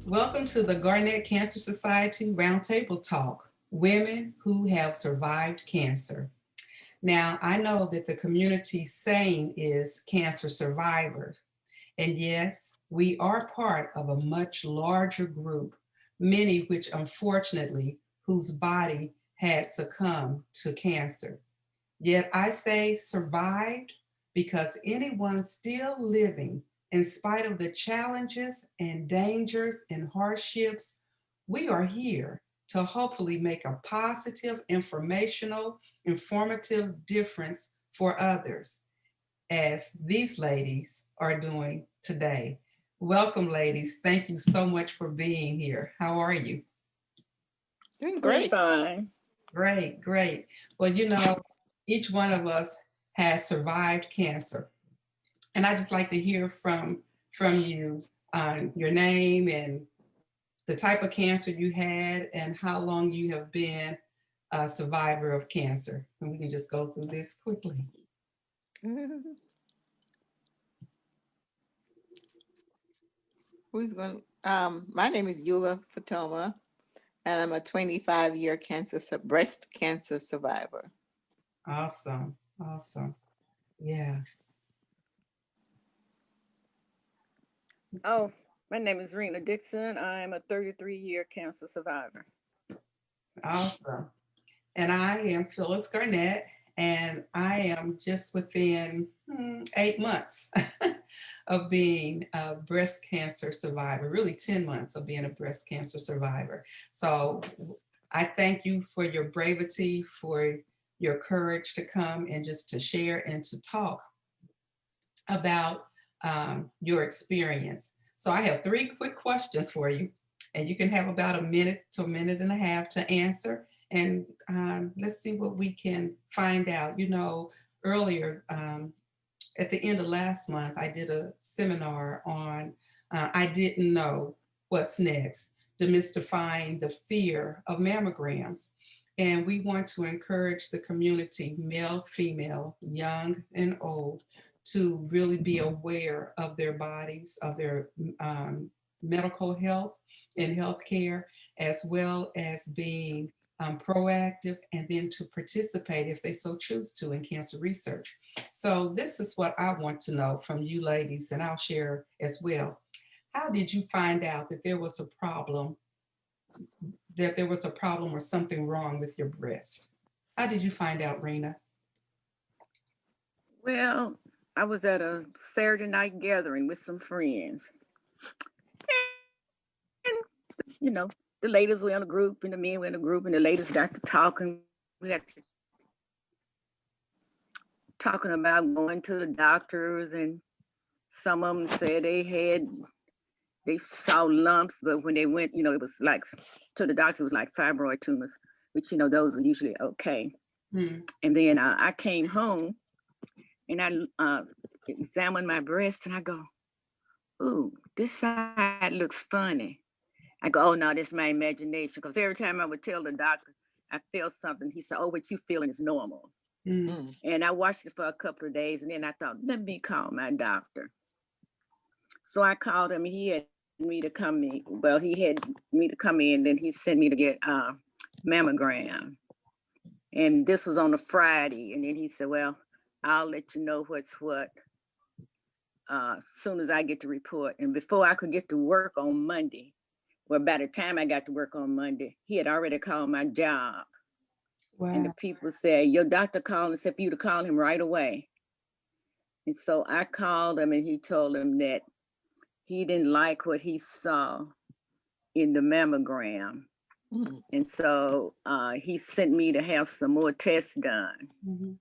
Welcome to the Garnett Cancer Society Roundtable Talk, Women Who Have Survived Cancer. Now, I know that the community saying is cancer survivors. And yes, we are part of a much larger group, many which unfortunately whose body had succumbed to cancer. Yet I say survived because anyone still living, in spite of the challenges and dangers and hardships, we are here to hopefully make a positive, informational, informative difference for others, as these ladies are doing today. Welcome, ladies. Thank you so much for being here. How are you? Doing We're great. fine. Great, great. Well, each one of us has survived cancer, and I just like to hear from you on your name and the type of cancer you had and how long you have been a survivor of cancer. And we can just go through this quickly. Who's going? My name is Eula Fatoma, and I'm a 25-year breast cancer survivor. Awesome, awesome. Yeah, Oh, my name is Rena Dixon. I am a 33-year cancer survivor. awesome. And I am Phyllis Garnett, and I am just within 8 months of being a breast cancer survivor, really 10 months of being a breast cancer survivor. So I thank you for your bravery, for your courage to come and just to share and to talk about your experience. So I have three quick questions for you, and you can have about a minute to a minute and a half to answer. And let's see what we can find out. Earlier at the end of last month, I did a seminar on I didn't know what's next, demystifying the fear of mammograms. And we want to encourage the community, male, female, young, and old, to really be aware of their bodies, of their medical health and health care, as well as being proactive and then to participate if they so choose to in cancer research. So this is what I want to know from you ladies, and I'll share as well. How did you find out that there was a problem or something wrong with your breast? How did you find out, Rena? Well, I was at a Saturday night gathering with some friends. And, the ladies were in a group and the men were in a group, and the ladies got to talking. We got to talking about going to the doctors, and some of them said they saw lumps, but when they went, it was like to the doctor, it was like fibroid tumors, which those are usually okay. And then I came home and I examined my breast, and I go, "Ooh, this side looks funny." I go, "Oh no, this is my imagination." Because every time I would tell the doctor I felt something, he said, "Oh, what you feeling is normal." And I watched it for a couple of days, and then I thought, let me call my doctor. So I called him. He had me to come in. Well, he had me to come in, then he sent me to get a mammogram. And this was on a Friday. And then he said, "Well, I'll let you know what's what as soon as I get the report." And before I could get to work on Monday, well, by the time I got to work on Monday, he had already called my job. Wow. And the people said, "Your doctor called and said for you to call him right away." And so I called him, and he told him that he didn't like what he saw in the mammogram. And so he sent me to have some more tests done.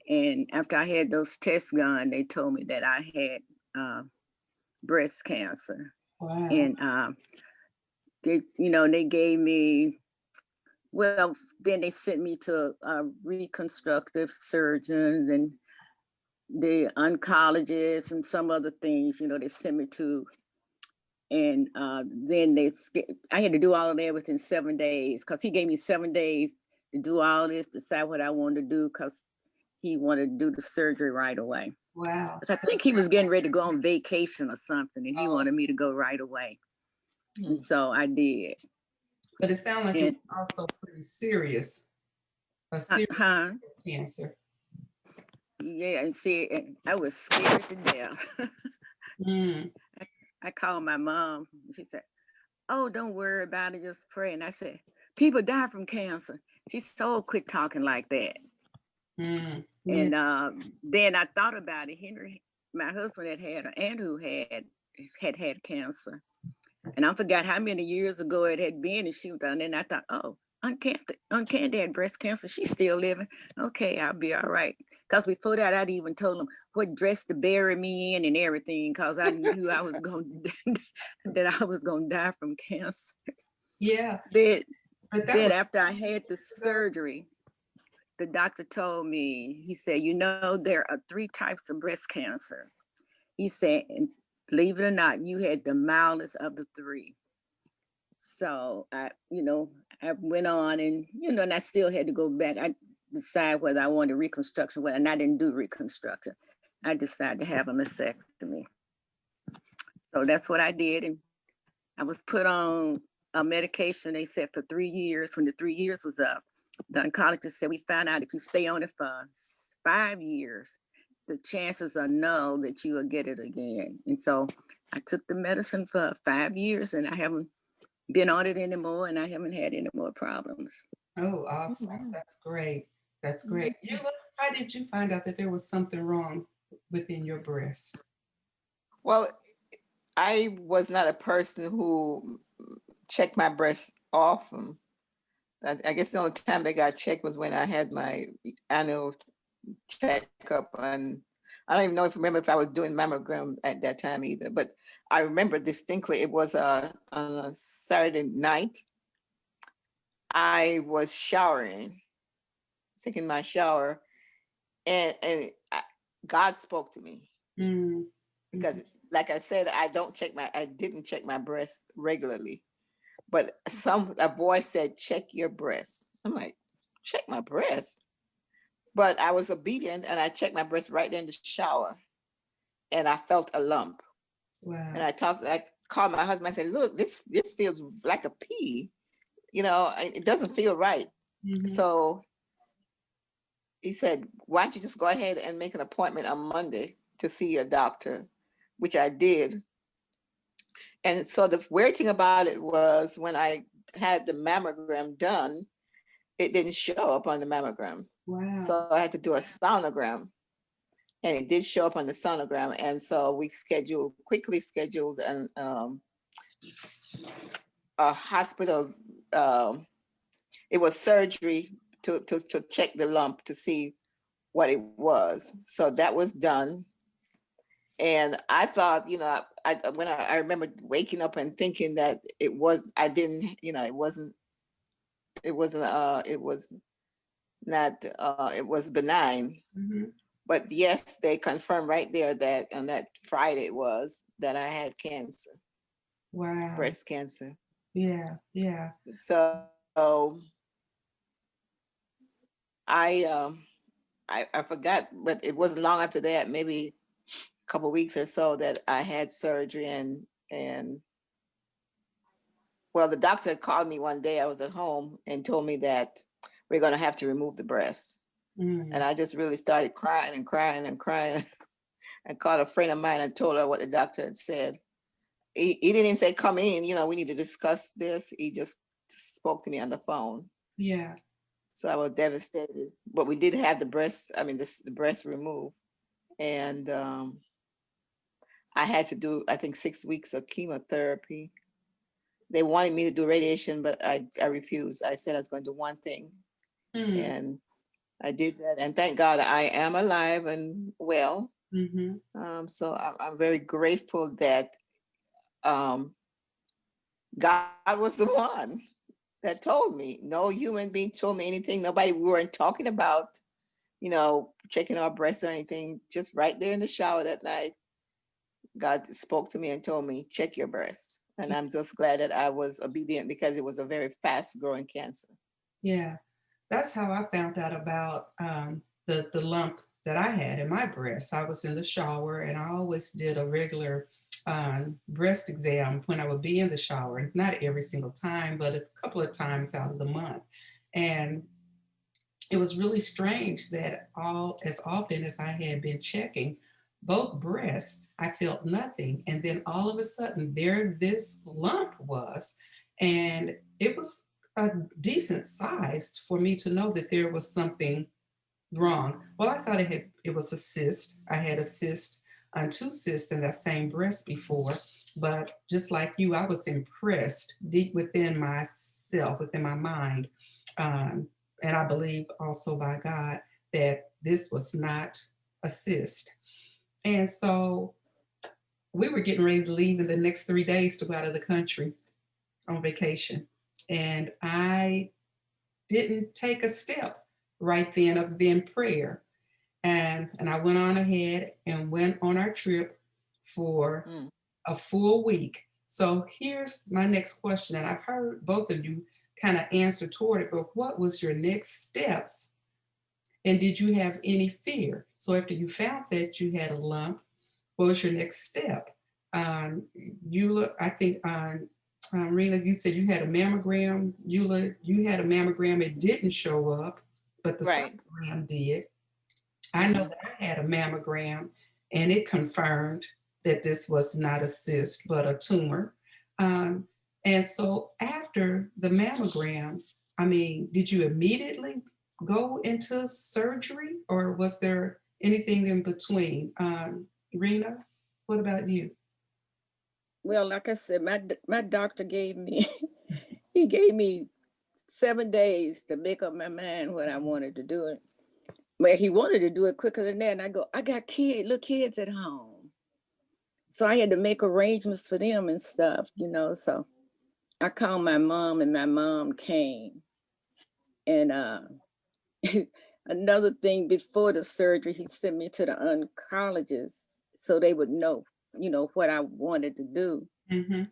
And after I had those tests done, they told me that I had breast cancer. Wow. And they gave me, well, then they sent me to reconstructive surgeons and the oncologists and some other things, they sent me to. And then I had to do all of that within 7 days, because he gave me 7 days to do all this, decide what I wanted to do, because he wanted to do the surgery right away. Wow. Because I think he was getting ready to go on vacation or something, and he wanted me to go right away. And so I did. But it sounds like And it's also pretty serious, a serious huh? cancer. Yeah, and see, and I was scared to death. Mm. I called my mom. She said, "Oh, don't worry about it. Just pray." And I said, "People die from cancer." She said, "Oh, quit talking like that." Mm. Yeah. And then I thought about it. Henry, my husband, had had an aunt who had cancer, and I forgot how many years ago it had been. And she was done. And I thought, "Oh, Aunt Candy had breast cancer. She's still living. Okay, I'll be all right." Because before that, I'd even told them what dress to bury me in and everything, because I knew I was going that I was going to die from cancer. Yeah. Then, But that then was after I had the surgery, the doctor told me, he said, there are 3 types of breast cancer. He said, and believe it or not, you had the mildest of the 3. So I went on and I still had to go back. I decided whether I wanted reconstruction, and I didn't do reconstruction. I decided to have a mastectomy. So that's what I did. And I was put on a medication, they said, for 3 years. When the 3 years was up, the oncologist said, we found out if you stay on it for 5 years, the chances are no that you will get it again. And so I took the medicine for 5 years, and I haven't been on it anymore, and I haven't had any more problems. oh awesome. That's great. That's great. You how did you find out that there was something wrong within your breast? Well, I was not a person who checked my breast often. I guess the only time they got checked was when I had my annual checkup, and I don't even know if remember if I was doing mammogram at that time either. But I remember distinctly it was on a Saturday night. I was showering, taking my shower, and God spoke to me Mm. because, like I said, I didn't check my breast regularly, but a voice said, "Check your breast." I'm like, "Check my breast," but I was obedient and I checked my breast right in the shower, and I felt a lump. And Wow. I called my husband. I said, "Look, this feels like a pea. It doesn't feel right." Mm-hmm. So he said, "Why don't you just go ahead and make an appointment on Monday to see your doctor," which I did. And so the weird thing about it was when I had the mammogram done, it didn't show up on the mammogram. Wow. So I had to do a sonogram, and it did show up on the sonogram. And so we quickly scheduled a hospital. Um, it was surgery to check the lump to see what it was. So that was done. And I thought, I remember waking up and thinking that I didn't, it was not, it was benign. Mm-hmm. But yes, they confirmed right there that on that Friday it was that I had cancer, Wow. breast cancer. Yeah. Yeah. So I, I forgot, but it wasn't long after that, maybe a couple of weeks or so, that I had surgery, and well, the doctor called me one day. I was at home and told me that we're going to have to remove the breast. And Mm. I just really started crying and crying and crying. I called a friend of mine and told her what the doctor had said. He didn't even say, "Come in, we need to discuss this." He just spoke to me on the phone. Yeah. So I was devastated. But we did have the breast removed. And I had to do, I think, 6 weeks of chemotherapy. They wanted me to do radiation, but I refused. I said I was going to do one thing. Mm. And I did that. And thank God I am alive and well. Mm-hmm. So I'm very grateful that um, God was the one that told me. No human being told me anything. Nobody, we weren't talking about, checking our breasts or anything. Just right there in the shower that night, God spoke to me and told me, "Check your breasts." And I'm just glad that I was obedient because it was a very fast growing cancer. Yeah. That's how I found out about the lump that I had in my breast. I was in the shower, and I always did a regular breast exam when I would be in the shower, not every single time, but a couple of times out of the month. And it was really strange that all as often as I had been checking both breasts, I felt nothing. And then all of a sudden, there this lump was, and it was a decent size for me to know that there was something wrong. Well, I thought it was a cyst. I had a cyst on two cysts in that same breast before, but just like you, I was impressed deep within myself, within my mind, um, and I believe also by God that this was not a cyst. And so we were getting ready to leave in the next 3 days to go out of the country on vacation, and I didn't take a step right then of then prayer. And I went on ahead and went on our trip for Mm. a full week. So here's my next question, and I've heard both of you kind of answer toward it, but what was your next steps? And did you have any fear? So after you found that you had a lump, what was your next step? You look, I think, Rena, you said you had a mammogram. You had a mammogram. It didn't show up, but the Right. sonogram did. I know Hmm. that I had a mammogram, and it confirmed that this was not a cyst, but a tumor. Um, and so after the mammogram, I mean, did you immediately go into surgery, or was there anything in between? Rena, what about you? Well, like I said, my doctor gave me he gave me 7 days to make up my mind what I wanted to do it. But he wanted to do it quicker than that. And I go, I got little kids at home. So I had to make arrangements for them and stuff, you know. So I called my mom and my mom came. And another thing, before the surgery, he sent me to the oncologist so they would know, what I wanted to do. Mm-hmm.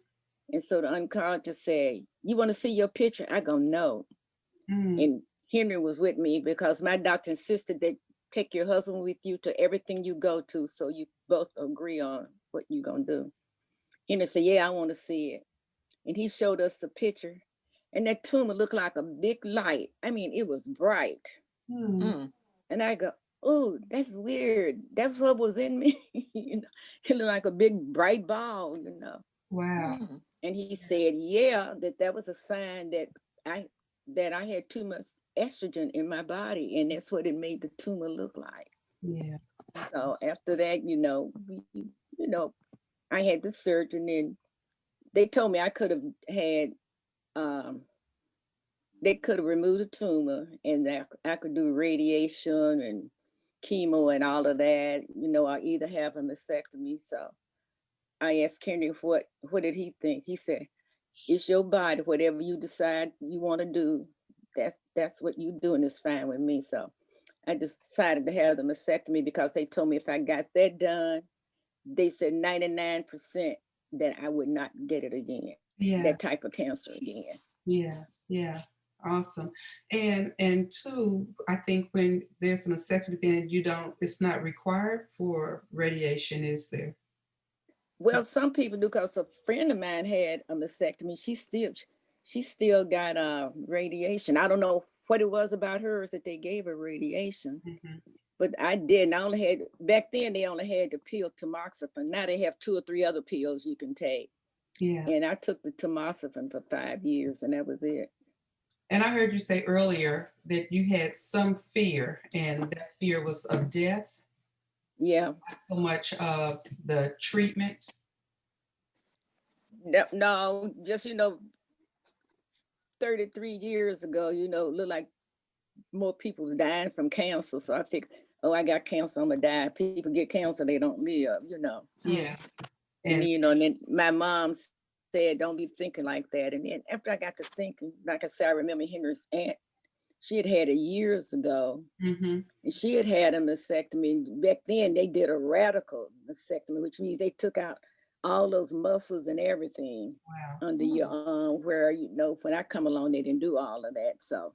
And so the oncologist said, you want to see your picture? I go, no. Mm, And Henry was with me because my doctor insisted that take your husband with you to everything you go to so you both agree on what you're going to do. Henry said, yeah, I want to see it. And he showed us the picture. And that tumor looked like a big light. I mean, it was bright. mm, Mm. And I go, oh, that's weird. That's what was in me. It looked like a big bright ball. wow. Mm. And he said, yeah, that was a sign I I had too much estrogen in my body, and that's what it made the tumor look like. Yeah. So after that, you know, I had the surgery, and they told me I could have had, um, they could have removed the tumor, and that I could do radiation and chemo and all of that. I either have a mastectomy. So I asked Kenny what did he think. He said, it's your body. Whatever you decide you want to do, that's what you do, and it's fine with me. So I just decided to have the mastectomy because they told me if I got that done, they said 99% that I would not get it again, Yeah. that type of cancer again. Yeah. Yeah. Awesome. And two, I think when there's a mastectomy, then it's not required for radiation, is there? Well, some people do because a friend of mine had a mastectomy. She still got radiation. I don't know what it was about hers that they gave her radiation. Mhm. But I didn't. I only had, back then they only had the pill tamoxifen. Now they have 2 or 3 other pills you can take. Yeah. And I took the tamoxifen for 5 years, and that was it. And I heard you say earlier that you had some fear, and that fear was of death, Yeah. not so much of the treatment. No, just 33 years ago, looked like more people was dying from cancer. So I think, oh, I got cancer, I'm gonna die. People get cancer, they don't live. Yeah. And And and then my mom said, don't be thinking like that. And then after I got to thinking, like I said, I remember Henry's aunt, she had it years ago, mhm. and she had a mastectomy. Back then, they did a radical mastectomy, which means they took out all those muscles and everything Wow. under your arm. Where when I come along, they didn't do all of that, so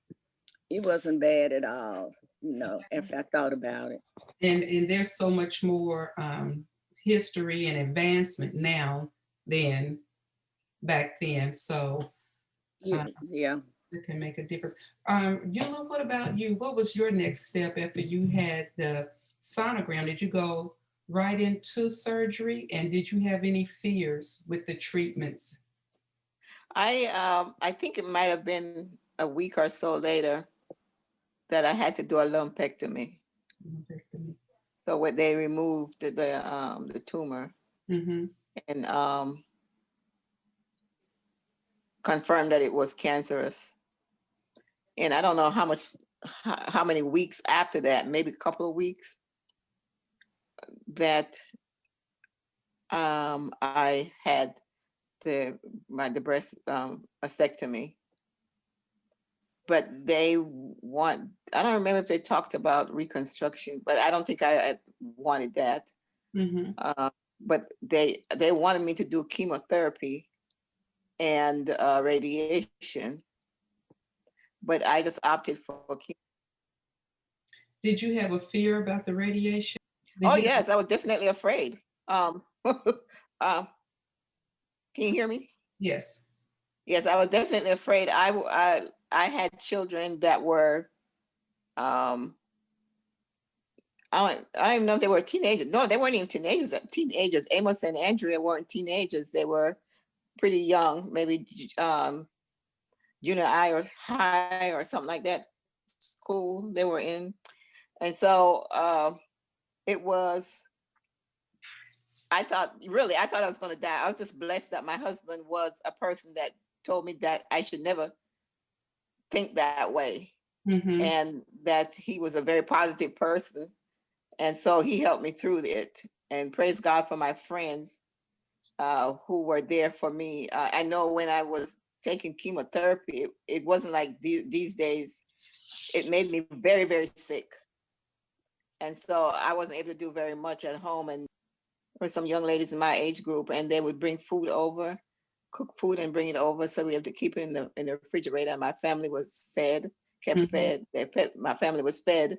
it wasn't bad at all. after I thought about it. And there's so much more history and advancement now than back then. So Yeah, yeah. it can make a difference. Eula, what about you? What was your next step after you had the sonogram? Did you go right into surgery, and did you have any fears with the treatments? I think it might have been a week or so later that I had to do a lumpectomy. So what they removed the tumor Mm-hmm. and confirmed that it was cancerous. And I don't know how many weeks after that, maybe a couple of weeks, that I had the breast mastectomy. But I don't remember if they talked about reconstruction, but I don't think I wanted that. Mm-hmm. But they wanted me to do chemotherapy and radiation, but I just opted for chemo. Did you have a fear about the radiation? Did Oh you yes, I was definitely afraid. Can you hear me? Yes. Yes, I was definitely afraid. I had children that were I don't even know if they were teenagers. No, they weren't even teenagers. Teenagers. Amos and Andrea weren't teenagers. They were pretty young, maybe junior high or high or something like that school they were in. And so it was, I thought I was going to die. I was just blessed that my husband was a person that told me that I should never think that way, Mm-hmm. and that he was a very positive person. And so he helped me through it. And praise God for my friends who were there for me. I know when I was taking chemotherapy, it wasn't like these days. It made me very, very sick. And so I wasn't able to do very much at home. And there were some young ladies in my age group, and they would bring food over, cook food and bring it over. So we have to keep it in the refrigerator. And my family was fed, kept Mm-hmm. fed. My family was fed.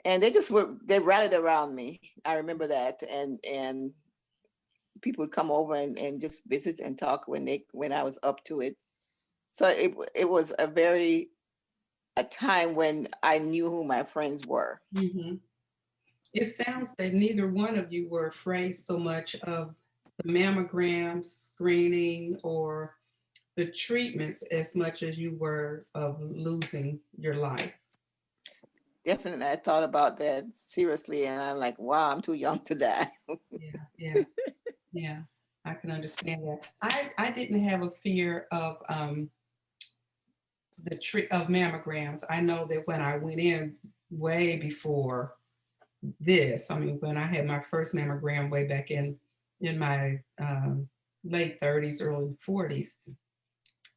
And they rallied around me. I remember that. And people would come over and just visit and talk when I was up to it. So it was a time when I knew who my friends were. Mm-hmm. It sounds that neither one of you were afraid so much of the mammogram screening or the treatments as much as you were of losing your life. Definitely, I thought about that seriously, and I'm like, wow, I'm too young to die. Yeah, yeah, yeah. I can understand that. I didn't have a fear of of mammograms. I know that when I went in way before this, I mean, when I had my first mammogram way back in my late 30s, early 40s,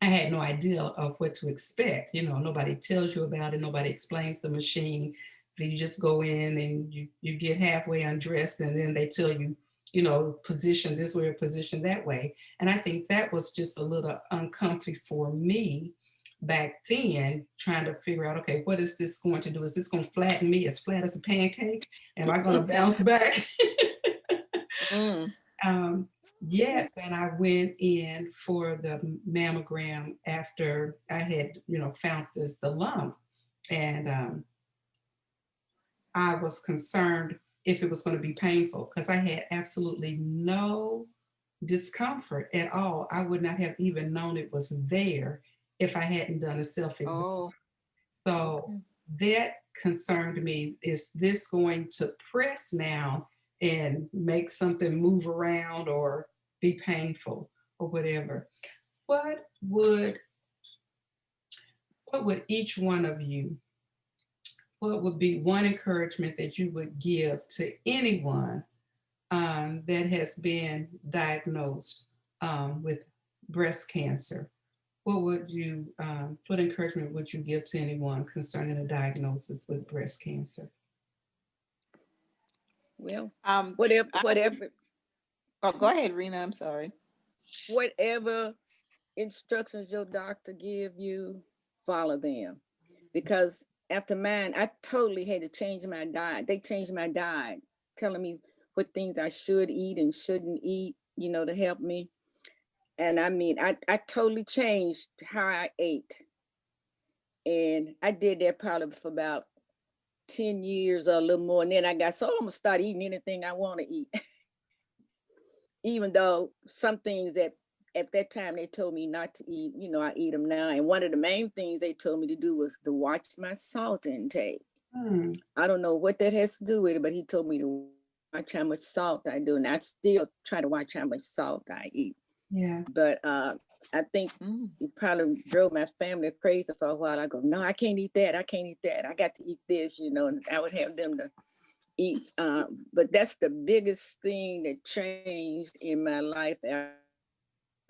I had no idea of what to expect. You know, nobody tells you about it. Nobody explains the machine. Then you just go in and you get halfway undressed, and then they tell you, you know, position this way or position that way. And I think that was just a little uncomfy for me back then, trying to figure out, okay, what is this going to do? Is this going to flatten me as flat as a pancake? Am I going to bounce back? Mm. Yet when I went in for the mammogram after I had, you know, found the lump, and I was concerned if it was going to be painful because I had absolutely no discomfort at all. I would not have even known it was there if I hadn't done a self-exam. Oh, So okay. that concerned me. Is this going to press now and make something move around or be painful or whatever? What would each one of you, what would be one encouragement that you would give to anyone that has been diagnosed with breast cancer? What encouragement would you give to anyone concerning a diagnosis with breast cancer? Well, Um, whatever, I would, whatever, oh, go ahead, Rena. I'm sorry. whatever instructions your doctor give you, follow them, because after mine, I totally had to change my diet. They changed my diet, telling me what things I should eat and shouldn't eat, to help me. And I mean, I totally changed how I ate. And I did that probably for about 10 years or a little more. And then I got so I'm gonna start eating anything I want to eat. Even though some things that at that time they told me not to eat, I eat them now. And one of the main things they told me to do was to watch my salt intake. Hmm. I don't know what that has to do with it, but he told me to watch how much salt I do. And I still try to watch how much salt I eat. Yeah. But I think it probably drove my family crazy for a while. I go, no, I can't eat that. I can't eat that. I got to eat this, and I would have them to eat. But that's the biggest thing that changed in my life. That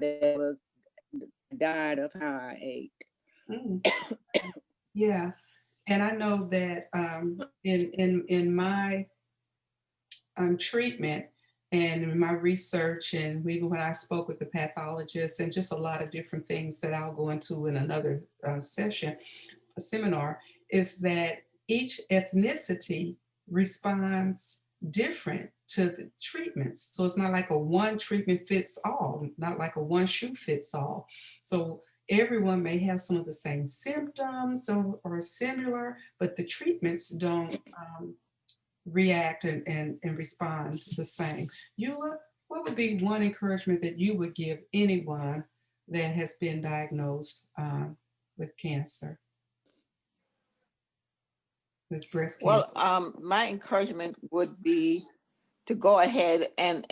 was the diet of how I ate. Mm. Yeah. And I know that in my treatment and in my research, and even when I spoke with the pathologist, and just a lot of different things that I'll go into in another session, a seminar, is that each ethnicity responds different to the treatments. So it's not like a one treatment fits all, not like a one shoe fits all. So everyone may have some of the same symptoms or similar, but the treatments don't react and respond the same. Eula, what would be one encouragement that you would give anyone that has been diagnosed with cancer, with breast cancer? Well, my encouragement would be to go ahead and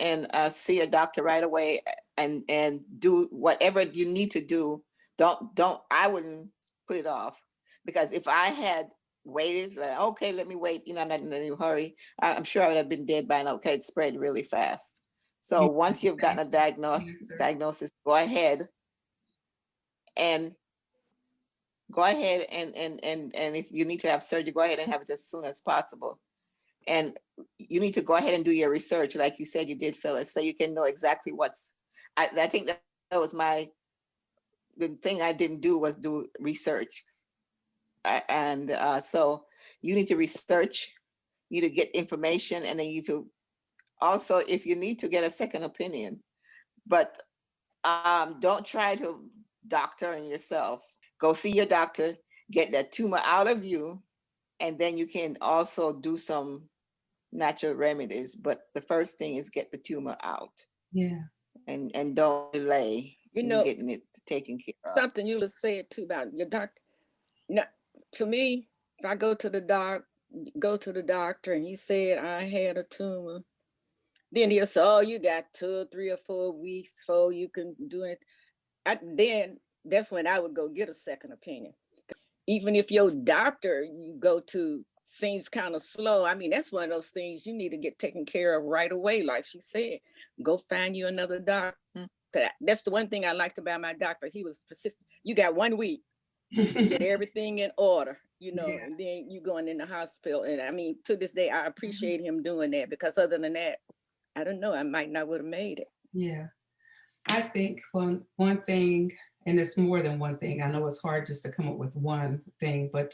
see a doctor right away and do whatever you need to do. Don't I wouldn't put it off, because if I had waited, like, okay, let me wait, I'm not in any hurry, I'm sure I would have been dead by now. Okay, it spread really fast. So Yeah, once you've gotten a cancer. diagnosis, and go ahead and if you need to have surgery, go ahead and have it as soon as possible. And you need to go ahead and do your research, like you said you did, Phyllis, so you can know exactly I think that was the thing I didn't do was do research. And so you need to research, you need to get information, and then you need to also, if you need to get a second opinion, but don't try to doctor in yourself. Go see your doctor, get that tumor out of you, and then you can also do some natural remedies. But the first thing is get the tumor out, Yeah. and don't delay You in know, getting it taken care of. something you said too about your doctor. No, to me, if I go to the doctor and he said I had a tumor, then he'll say, "Oh, you got 2 or 3 or 4 weeks before you can do it." Then that's when I would go get a second opinion. Even if your doctor you go to seems kind of slow, I mean, that's one of those things you need to get taken care of right away. Like she said, go find you another doctor. That's the one thing I liked about my doctor. He was persistent. You got 1 week, get everything in order, Yeah. and then you going in the hospital. And I mean, to this day, I appreciate him doing that, because other than that, I don't know, I might not would have made it. Yeah. I think one thing, and it's more than one thing. I know it's hard just to come up with one thing, but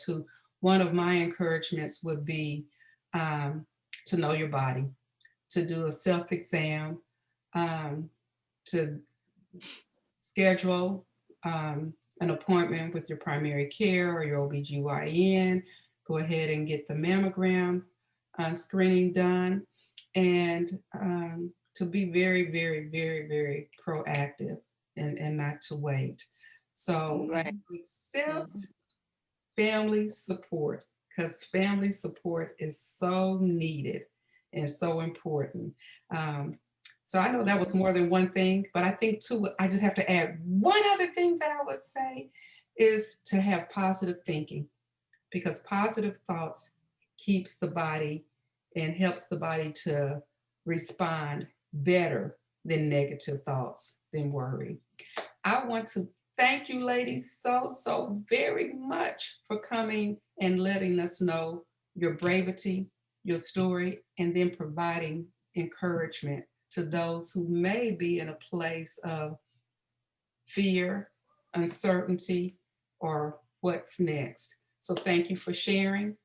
one of my encouragements would be to know your body, to do a self-exam, um, to schedule an appointment with your primary care or your OBGYN. Go ahead and get the mammogram screening done, and to be very, very, very, very proactive and not to wait. So Right. accept Mhm. family support, because family support is so needed and so important. Um, so I know that was more than one thing, but I think too, I just have to add one other thing that I would say is to have positive thinking, because positive thoughts keeps the body and helps the body to respond better than negative thoughts, than worry. I want to thank you, ladies, so very much for coming and letting us know your bravery, your story, and then providing encouragement to those who may be in a place of fear, uncertainty, or what's next. So thank you for sharing.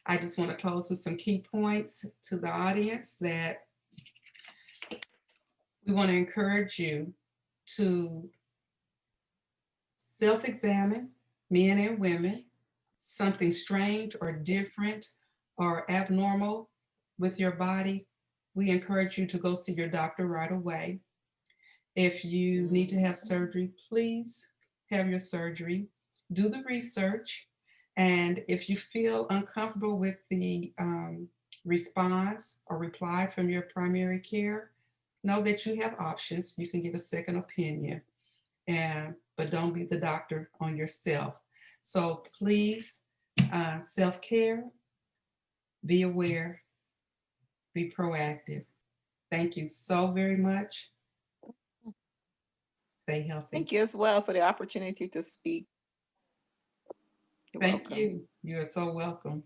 I just want to close with some key points to the audience that we want to encourage you to self-examine, men and women, something strange or different or abnormal with your body. We encourage you to go see your doctor right away. If you need to have surgery, please have your surgery. Do the research. And if you feel uncomfortable with the response or reply from your primary care, know that you have options. You can get a second opinion, but don't be the doctor on yourself. So please, self-care, be aware, be proactive. Thank you so very much. Stay healthy. Thank you as well for the opportunity to speak. You're Thank welcome. you. You're so welcome.